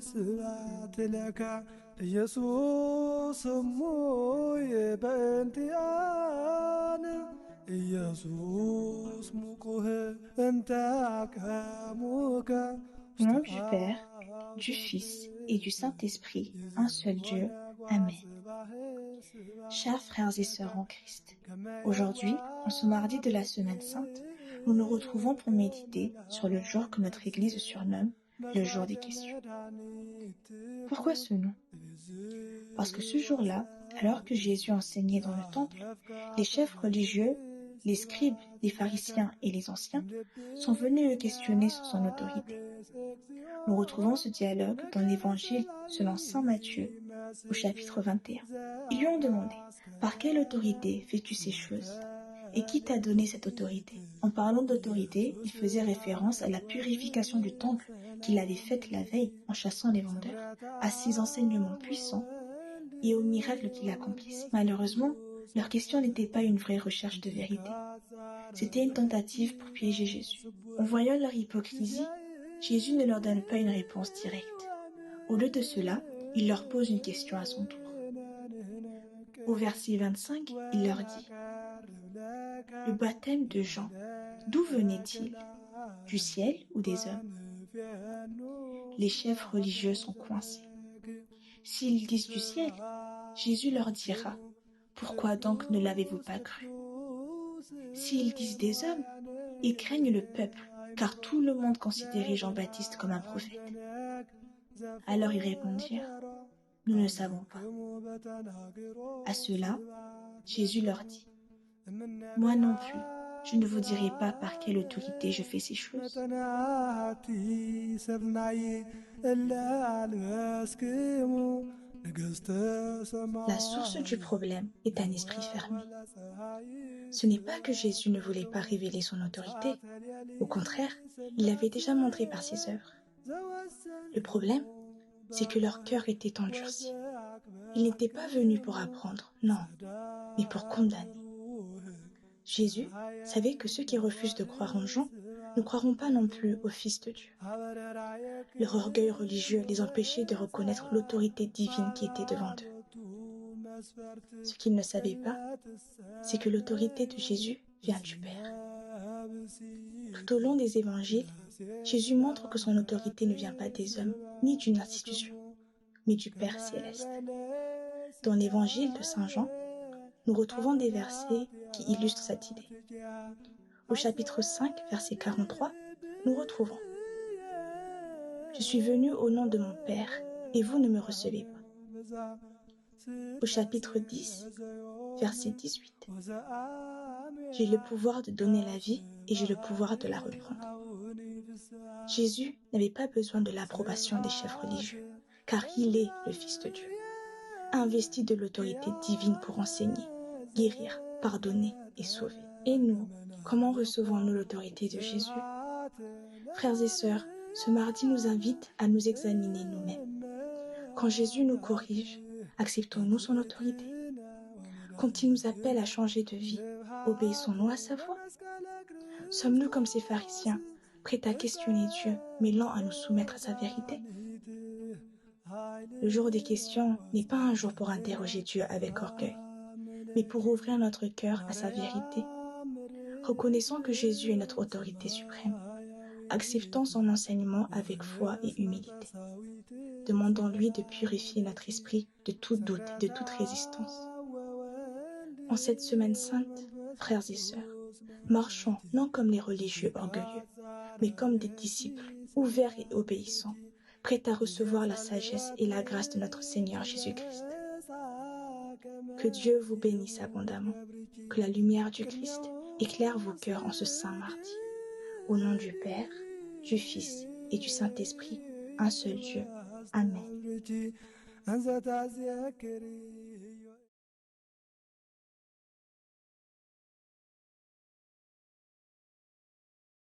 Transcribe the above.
ስብሐት ለከ ኢየሱስ እሙየ በእንቲአነ ኢየሱስ ሙቁህ እንተ አቅሙከ Au nom du Père, du Fils et du Saint-Esprit, un seul Dieu. Amen. Chers frères et sœurs en Christ, aujourd'hui, en ce mardi de la Semaine Sainte, nous nous retrouvons pour méditer sur le jour que notre Église surnomme le jour des questions. Pourquoi ce nom? Parce que ce jour-là, alors que Jésus enseignait dans le temple, les chefs religieux, les scribes, les pharisiens et les anciens sont venus le questionner sur son autorité. Nous retrouvons ce dialogue dans l'Évangile selon saint Matthieu, au chapitre 21. Ils lui ont demandé « Par quelle autorité fais-tu ces choses ? Et qui t'a donné cette autorité ?» En parlant d'autorité, il faisait référence à la purification du temple qu'il avait faite la veille en chassant les vendeurs, à ses enseignements puissants et aux miracles qu'il accomplissait. Malheureusement, leur question n'était pas une vraie recherche de vérité. C'était une tentative pour piéger Jésus. En voyant leur hypocrisie, Jésus ne leur donne pas une réponse directe. Au lieu de cela, il leur pose une question à son tour. Au verset 25, il leur dit « Le baptême de Jean, d'où venait-il? Du ciel ou des hommes ?» Les chefs religieux sont coincés. S'ils disent du ciel, Jésus leur dira « Pourquoi donc ne l'avez-vous pas cru ?» S'ils disent des hommes, ils craignent le peuple, car tout le monde considérait Jean-Baptiste comme un prophète. Alors ils répondirent « Nous ne savons pas. » À cela, Jésus leur dit « Moi non plus, je ne vous dirai pas par quelle autorité je fais ces choses. » La source du problème est un esprit fermé. Ce n'est pas que Jésus ne voulait pas révéler son autorité. Au contraire, il l'avait déjà montré par ses œuvres. Le problème, c'est que leur cœur était endurci. Il n'était pas venu pour apprendre, non, mais pour condamner. Jésus savait que ceux qui refusent de croire en Jean ne croiront pas non plus au Fils de Dieu. Leur orgueil religieux les empêchait de reconnaître l'autorité divine qui était devant eux. Ce qu'ils ne savaient pas, c'est que l'autorité de Jésus vient du Père. Tout au long des évangiles, Jésus montre que son autorité ne vient pas des hommes, ni d'une institution, mais du Père céleste. Dans l'évangile de Saint Jean, nous retrouvons des versets qui illustrent cette idée. Au chapitre 5, verset 43, nous retrouvons « Je suis venu au nom de mon Père, et vous ne me recevez pas. » Au chapitre 10, verset 18, « J'ai le pouvoir de donner la vie et j'ai le pouvoir de la reprendre. » Jésus n'avait pas besoin de l'approbation des chefs religieux, car il est le Fils de Dieu, investi de l'autorité divine pour enseigner, guérir, pardonner et sauver. Et nous, comment recevons-nous l'autorité de Jésus? Frères et sœurs, ce mardi nous invite à nous examiner nous-mêmes. Quand Jésus nous corrige, acceptons-nous son autorité? Quand il nous appelle à changer de vie, obéissons-nous à sa voix? Sommes-nous comme ces pharisiens, prêts à questionner Dieu, mais lents à nous soumettre à sa vérité? Le jour des questions n'est pas un jour pour interroger Dieu avec orgueil, mais pour ouvrir notre cœur à sa vérité. Reconnaissons que Jésus est notre autorité suprême. Acceptons son enseignement avec foi et humilité. Demandons-lui de purifier notre esprit de tout doute et de toute résistance. En cette semaine sainte, frères et sœurs, marchons non comme les religieux orgueilleux, mais comme des disciples ouverts et obéissants, prêts à recevoir la sagesse et la grâce de notre Seigneur Jésus-Christ. Que Dieu vous bénisse abondamment, que la lumière du Christ éclaire vos cœurs en ce saint mardi. Au nom du Père, du Fils et du Saint-Esprit, un seul Dieu. Amen.